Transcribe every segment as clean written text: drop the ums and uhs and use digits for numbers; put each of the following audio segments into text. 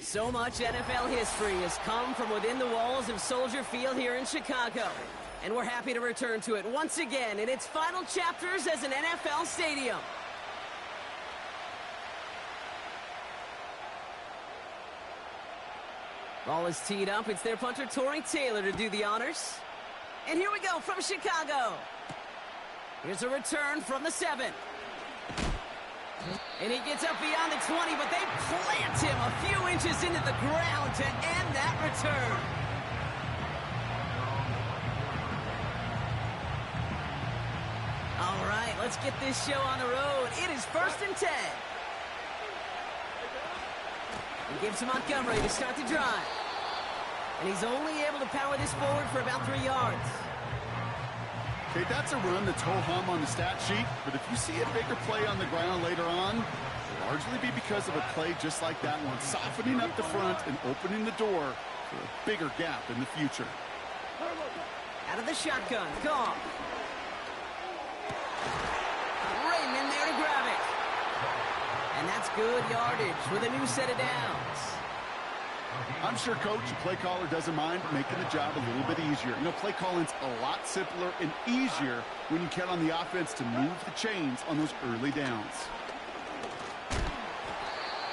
So much NFL history has come from within the walls of Soldier Field here in Chicago. And we're happy to return to it once again in its final chapters as an NFL stadium. Ball is teed up. It's their punter, Torrey Taylor, to do the honors. And here we go from Chicago. Here's a return from the 7. And he gets up beyond the 20, but they plant him a few inches into the ground to end that return. All right, let's get this show on the road. It is 1st and 10. He gives to Montgomery to start the drive. And he's only able to power this forward for about 3 yards. Okay, that's a run that's ho-hum on the stat sheet, but if you see a bigger play on the ground later on, it'll largely be because of a play just like that one, softening up the front and opening the door for a bigger gap in the future. Out of the shotgun, Goff. Raymond there to grab it. And that's good yardage with a new set of downs. I'm sure coach and play caller doesn't mind making the job a little bit easier. You know, play calling's a lot simpler and easier when you count on the offense to move the chains on those early downs.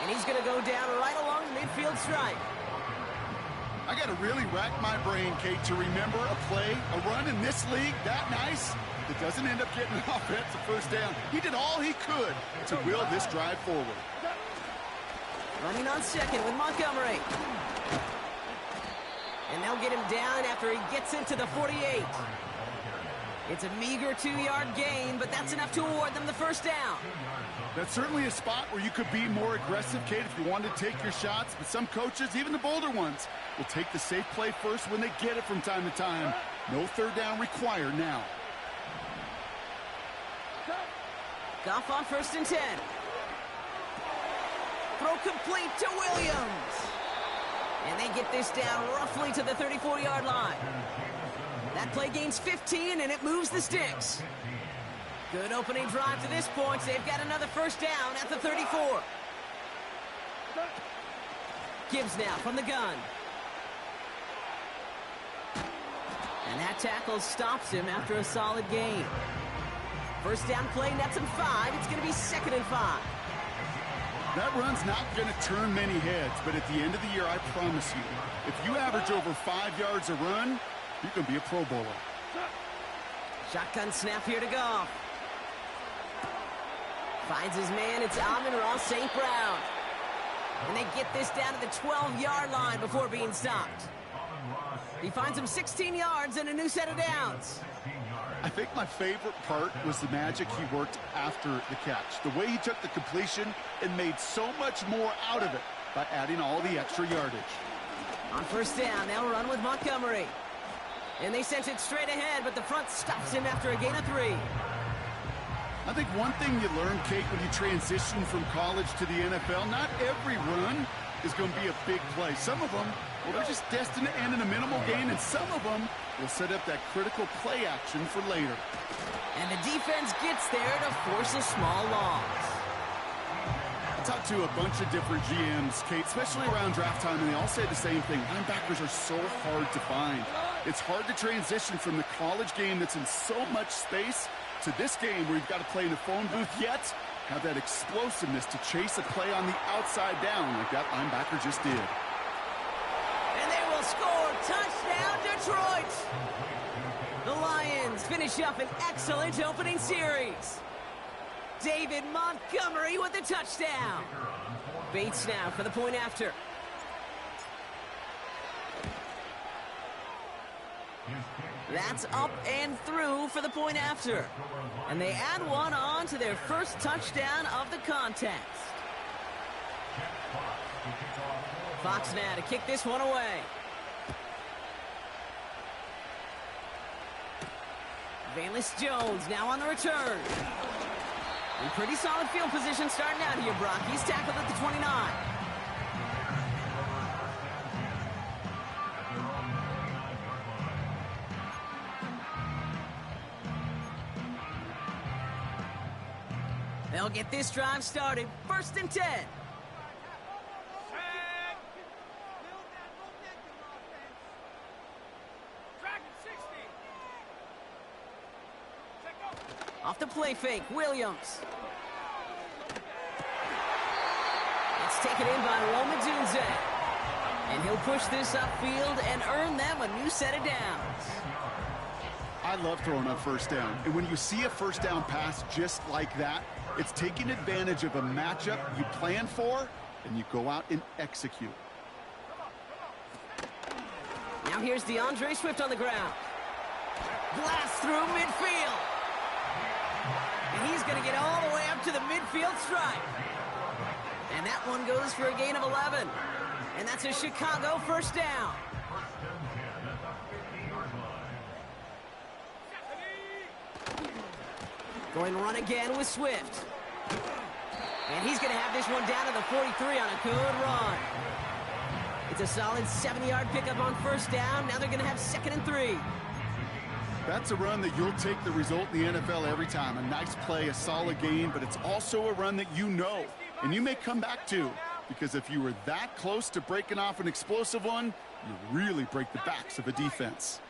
And he's going to go down right along the midfield stripe. I got to really rack my brain, Kate, to remember a play, a run in this league that nice that doesn't end up getting an offensive first down. He did all he could to will this drive forward. Running on second with Montgomery. And they'll get him down after he gets into the 48. It's a meager 2-yard gain, but that's enough to award them the first down. That's certainly a spot where you could be more aggressive, Kate, if you wanted to take your shots. But some coaches, even the bolder ones, will take the safe play first when they get it from time to time. No third down required now. Goff on 1st and 10. Throw complete to Williams. And they get this down roughly to the 34-yard line. That play gains 15, and it moves the sticks. Good opening drive to this point. They've got another first down at the 34. Gibbs now from the gun. And that tackle stops him after a solid gain. First down play nets him 5. It's going to be 2nd and 5. That run's not going to turn many heads, but at the end of the year, I promise you, if you average over 5 yards a run, you're going to be a Pro Bowler. Shotgun snap here to Goff. Finds his man. It's Amon-Ra St. Brown. And they get this down to the 12-yard line before being stopped. He finds him 16 yards and a new set of downs. I think my favorite part was the magic he worked after the catch. The way he took the completion and made so much more out of it by adding all the extra yardage. On first down, they'll run with Montgomery. And they sent it straight ahead, but the front stops him after a gain of 3. I think one thing you learn, Kate, when you transition from college to the NFL, not every run is going to be a big play. Some of them, well, they're just destined to end in a minimal gain, and some of them will set up that critical play action for later. And the defense gets there to force a small loss. I talked to a bunch of different GMs, Kate, especially around draft time, and they all say the same thing. Linebackers are so hard to find. It's hard to transition from the college game that's in so much space to this game where you've got to play in a phone booth, yet have that explosiveness to chase a play on the outside down like that linebacker just did. And they will score. Touchdown, Detroit! The Lions finish up an excellent opening series. David Montgomery with the touchdown. Bates now for the point after. That's up and through for the point after. And they add one on to their first touchdown of the contest. Fox now to kick this one away. Valus Jones now on the return. In pretty solid field position starting out here, Brock. He's tackled at the 29. They'll get this drive started. 1st and 10. Off the play fake, Williams. It's taken in by Roma Dunze. And he'll push this upfield and earn them a new set of downs. I love throwing on first down. And when you see a first down pass just like that, it's taking advantage of a matchup you plan for, and you go out and execute. Now here's DeAndre Swift on the ground. Blast through midfield. And he's going to get all the way up to the midfield stripe. And that one goes for a gain of 11. And that's a Chicago first down. Going to run again with Swift. And he's going to have this one down to the 43 on a good run. It's a solid 70-yard pickup on first down. Now they're going to have 2nd and 3. That's a run that you'll take the result in the NFL every time. A nice play, a solid game, but it's also a run that you know, and you may come back to. Because if you were that close to breaking off an explosive one, you really break the backs of a defense.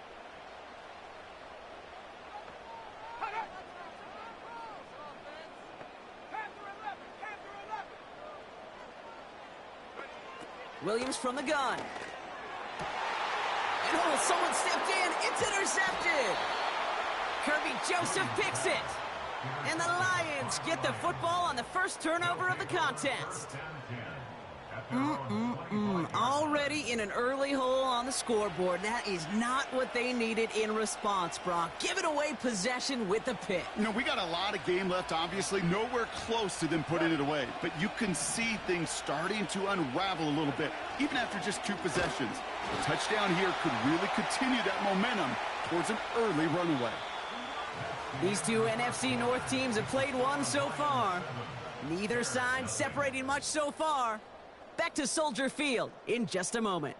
Williams from the gun. And oh, someone stepped in. It's intercepted. Kirby Joseph picks it. And the Lions get the football on the first turnover of the contest. Already in an early hole on the scoreboard. That is not what they needed in response, Brock. Giving away possession with the pick. You know, we got a lot of game left, obviously. Nowhere close to them putting it away. But you can see things starting to unravel a little bit, even after just 2 possessions. A touchdown here could really continue that momentum towards an early runaway. These two NFC North teams have played one so far. Neither side separating much so far. Back to Soldier Field in just a moment.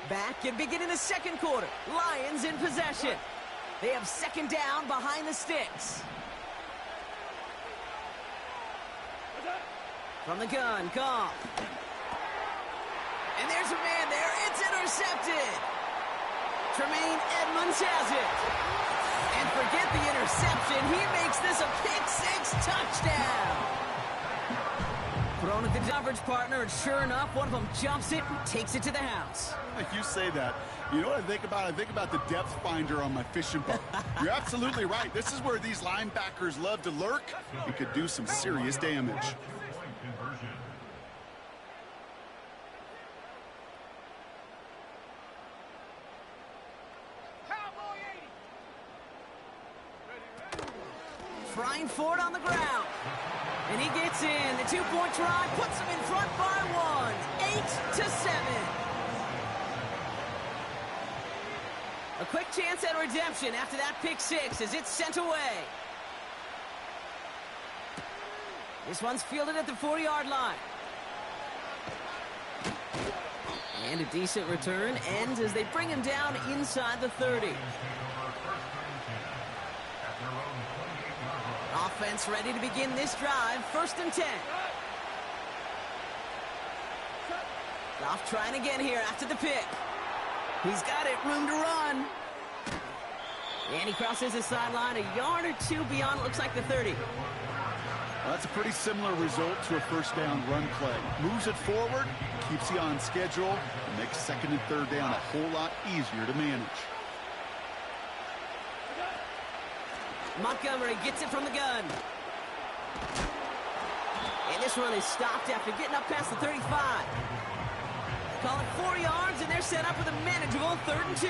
Back and beginning the second quarter. Lions in possession. They have 2nd down behind the sticks. From the gun, Goff. And there's a man there. It's intercepted. Tremaine Edmonds has it. And forget the interception. He makes this a pick-6 touchdown. Thrown at the coverage partner, and sure enough, one of them jumps it and takes it to the house. You say that. You know what I think about? I think about the depth finder on my fishing boat. You're absolutely right. This is where these linebackers love to lurk and could do some serious damage. Trying for it on the ground. And he gets in. The 2-point try puts him in front by 1. 8-7. A quick chance at redemption after that pick-6 as it's sent away. This one's fielded at the 40-yard line. And a decent return ends as they bring him down inside the 30. Offense ready to begin this drive. 1st and 10. Goff trying again here after the pick. He's got it. Room to run. And he crosses the sideline a yard or 2 beyond, it looks like the 30. Well, that's a pretty similar result to a first down run play. Moves it forward, keeps you on schedule, and makes 2nd and 3rd down a whole lot easier to manage. Montgomery gets it from the gun. And this run is stopped after getting up past the 35. Call it 4 yards, and they're set up with a manageable 3rd and 2.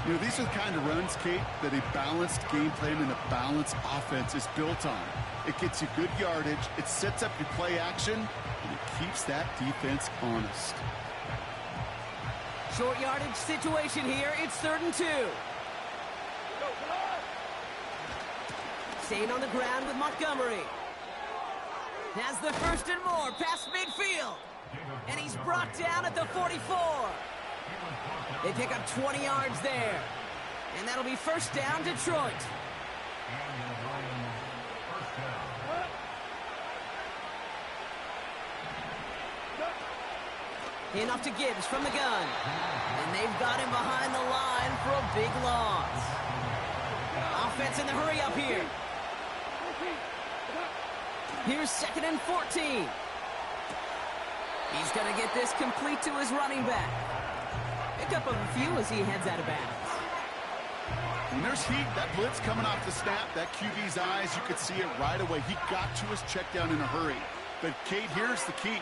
You know, these are the kind of runs, Kate, that a balanced game plan and a balanced offense is built on. It gets you good yardage, it sets up your play action, and it keeps that defense honest. Short yardage situation here. It's 3rd and 2. Staying on the ground with Montgomery. Has the 1st and more past midfield. And he's brought down at the 44. They pick up 20 yards there. And that'll be 1st down, Detroit. Enough to Gibbs from the gun. And they've got him behind the line for a big loss. Offense in the hurry up here. Here's 2nd and 14. He's going to get this complete to his running back. Pick up a few as he heads out of bounds. When there's heat, that blitz coming off the snap, that QB's eyes, you could see it right away. He got to his check down in a hurry. But, Kate, here's the key.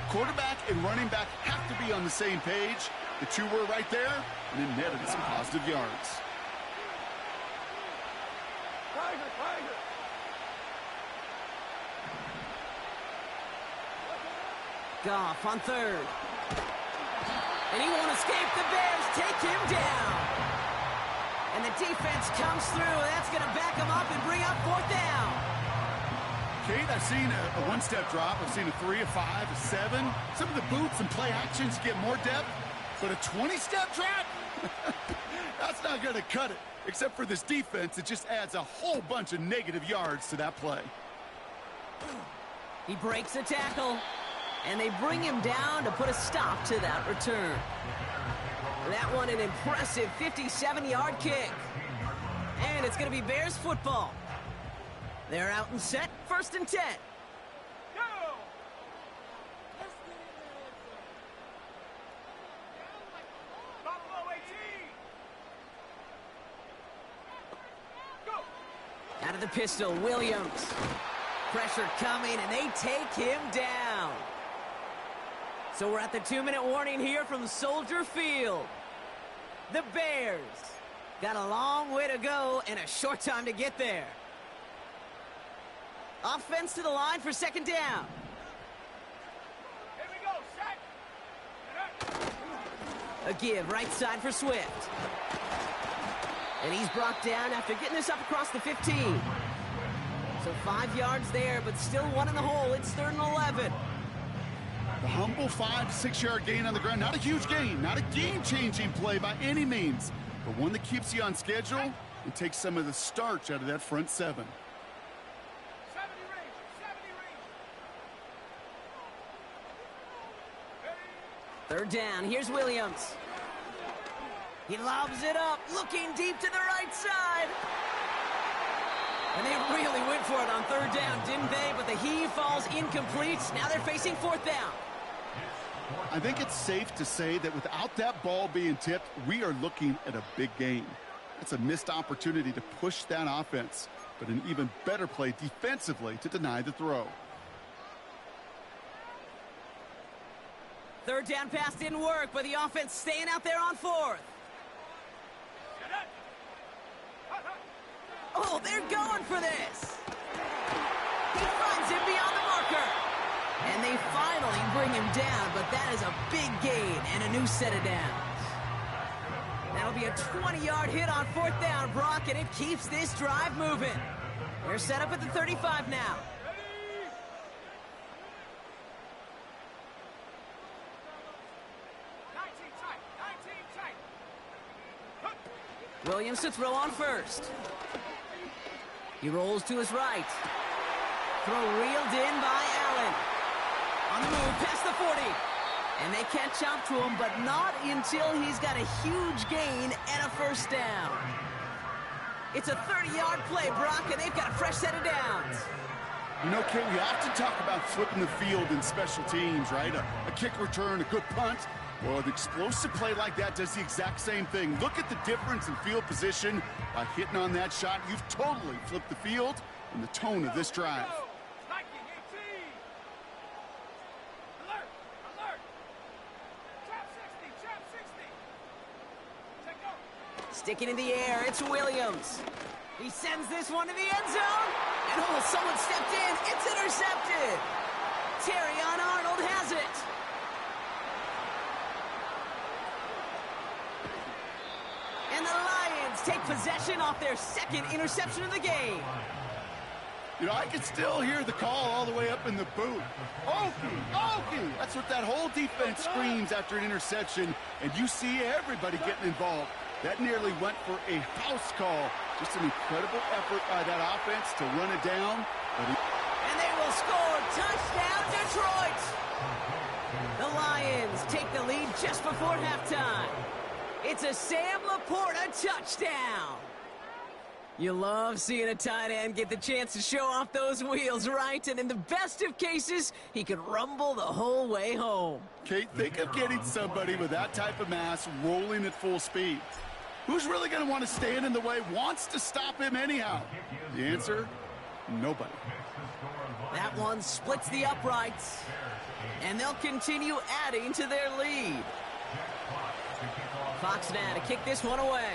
Quarterback and running back have to be on the same page. The two were right there, and it netted some positive yards. Goff on 3rd. And he won't escape. The Bears take him down. And the defense comes through. That's going to back him up and bring up 4th down. Kate, I've seen a one-step drop. I've seen a 3, a 5, a 7. Some of the boots and play actions get more depth. But a 20-step drop? That's not going to cut it. Except for this defense, it just adds a whole bunch of negative yards to that play. He breaks a tackle. And they bring him down to put a stop to that return. That one an impressive 57-yard kick. And it's going to be Bears football. They're out and set, 1st and 10. Go! Buffalo 18. Go! Out of the pistol, Williams. Pressure coming, and they take him down. So we're at the 2-minute warning here from Soldier Field. The Bears got a long way to go and a short time to get there. Offense to the line for 2nd down. Here we go, set. A give right side for Swift. And he's brought down after getting this up across the 15. So 5 yards there, but still one in the hole. It's 3rd and 11. The humble 5 to 6 yard gain on the ground. Not a huge gain, not a game-changing play by any means, but one that keeps you on schedule and takes some of the starch out of that front 7. 70 range. 3rd down. Here's Williams. He lobs it up, looking deep to the right side. And they really went for it on 3rd down, didn't they? But the heave falls incomplete. Now they're facing 4th down. I think it's safe to say that without that ball being tipped, we are looking at a big game. It's a missed opportunity to push that offense, but an even better play defensively to deny the throw. 3rd down pass didn't work, but the offense staying out there on 4th. Oh, they're going for this. He finds him beyond the marker. And they finally bring him down, but that is a big gain and a new set of downs. That'll be a 20-yard hit on 4th down, Brock, and it keeps this drive moving. They're set up at the 35 now. Williams to throw on 1st. He rolls to his right. Throw reeled in by Allen. On the move, past the 40. And they catch up to him, but not until he's got a huge gain and a 1st down. It's a 30-yard play, Brock, and they've got a fresh set of downs. You know, Kate, we often talk about flipping the field in special teams, right? A kick return, a good punt. Well, an explosive play like that does the exact same thing. Look at the difference in field position. By hitting on that shot, you've totally flipped the field and the tone of this drive. Alert! Alert! Trap 60! Trap 60! Check go! Sticking in the air, it's Williams. He sends this one to the end zone. And oh, someone stepped in. It's intercepted. Terrion Arnold has it. And the Lions take possession off their 2nd interception of the game. You know, I can still hear the call all the way up in the booth. Okie, Okie! That's what that whole defense screams after an interception, and you see everybody getting involved. That nearly went for a house call. Just an incredible effort by that offense to run it down. And they will score. Touchdown, Detroit! The Lions take the lead just before halftime. It's a Sam Laporta touchdown. You love seeing a tight end get the chance to show off those wheels, right? And in the best of cases, he can rumble the whole way home. Kate, think of getting somebody with that type of mass rolling at full speed. Who's really going to want to stand in the way, wants to stop him anyhow? The answer, nobody. That one splits the uprights, and they'll continue adding to their lead. Fox now to kick this one away.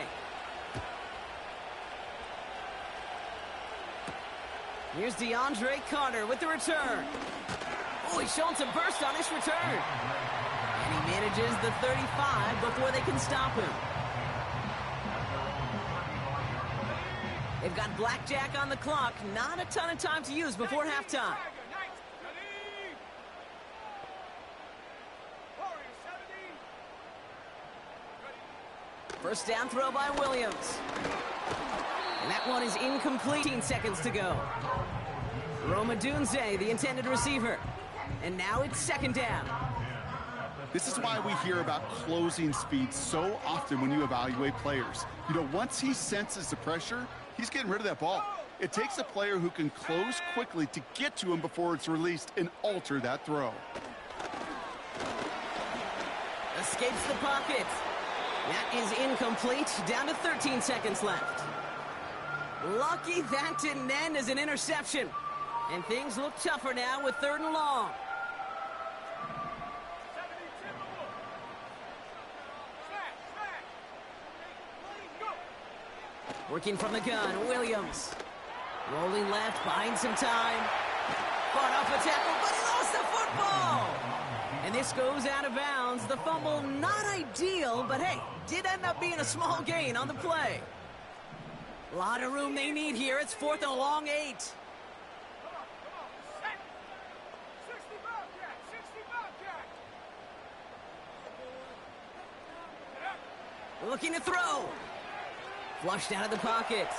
Here's DeAndre Carter with the return. Oh, he's showing some burst on this return. And he manages the 35 before they can stop him. They've got blackjack on the clock. Not a ton of time to use before halftime. First down throw by Williams. And that one is incomplete. 15 seconds to go. Roma Dunze, the intended receiver. And now it's second down. This is why we hear about closing speed so often when you evaluate players. You know, once he senses the pressure, he's getting rid of that ball. It takes a player who can close quickly to get to him before it's released and alter that throw. Escapes the pocket. That is incomplete. Down to 13 seconds left. Lucky that didn't end as an interception. And things look tougher now with 3rd and long. Working from the gun, Williams. Rolling left, buying some time. Fought off a tackle, but he lost the football! And this goes out of bounds. The fumble, not ideal, but hey, did end up being a small gain on the play. A lot of room they need here. It's 4th and a long 8. Looking to throw. Flushed out of the pocket.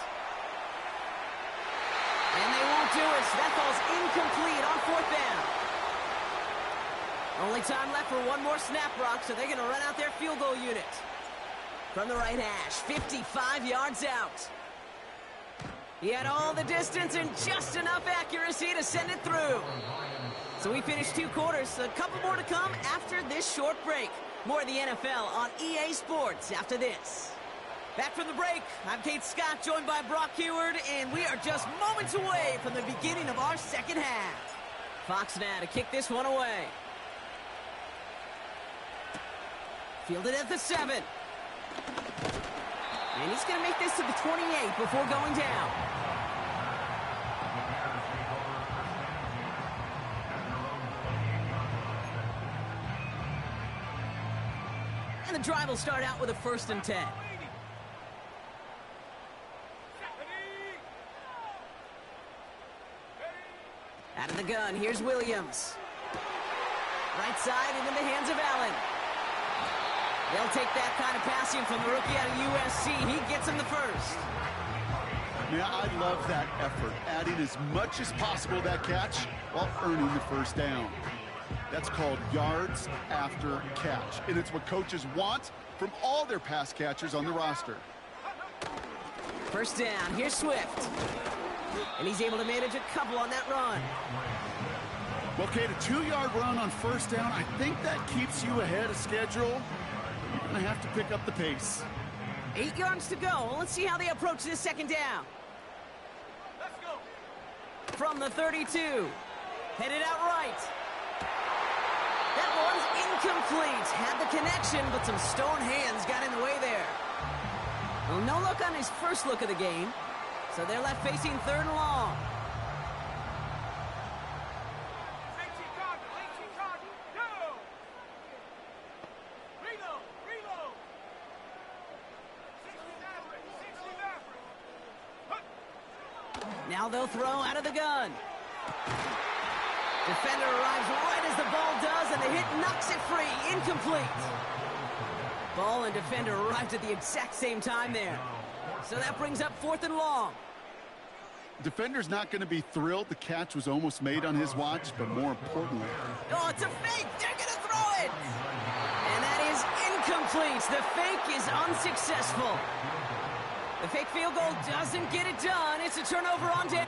And they won't do it. That ball's incomplete on 4th down. Only time left for one more snap, Brock, so they're going to run out their field goal unit. From the right hash, 55 yards out. He had all the distance and just enough accuracy to send it through. So we finished 2 quarters. A couple more to come after this short break. More of the NFL on EA Sports after this. Back from the break, I'm Kate Scott, joined by Brock Heward, and we are just moments away from the beginning of our second half. Fox now to kick this one away. Fielded at the 7. And he's going to make this to the 28 before going down. And the drive will start out with a 1st and 10. Out of the gun, here's Williams. Right side and in the hands of Allen. They'll take that kind of passing from the rookie out of USC. He gets him the 1st. Yeah, I love that effort, adding as much as possible that catch while earning the 1st down. That's called yards after catch, and it's what coaches want from all their pass catchers on the roster. 1st down, here's Swift. And he's able to manage a couple on that run. Well, Kate, a 2-yard run on 1st down, I think that keeps you ahead of schedule. You're going to have to pick up the pace. 8 yards to go. Let's see how they approach this 2nd down. Let's go. From the 32. Headed out right. That one's incomplete. Had the connection, but some stone hands got in the way there. Well, no look on his first look of the game. So they're left facing 3rd and long. Now they'll throw out of the gun. Defender arrives right as the ball does, and the hit knocks it free. Incomplete. Ball and defender arrived at the exact same time there. So that brings up 4th and long. Defender's not going to be thrilled the catch was almost made on his watch, but more importantly... Oh, it's a fake! They're going to throw it! And that is incomplete. The fake is unsuccessful. The fake field goal doesn't get it done. It's a turnover on down.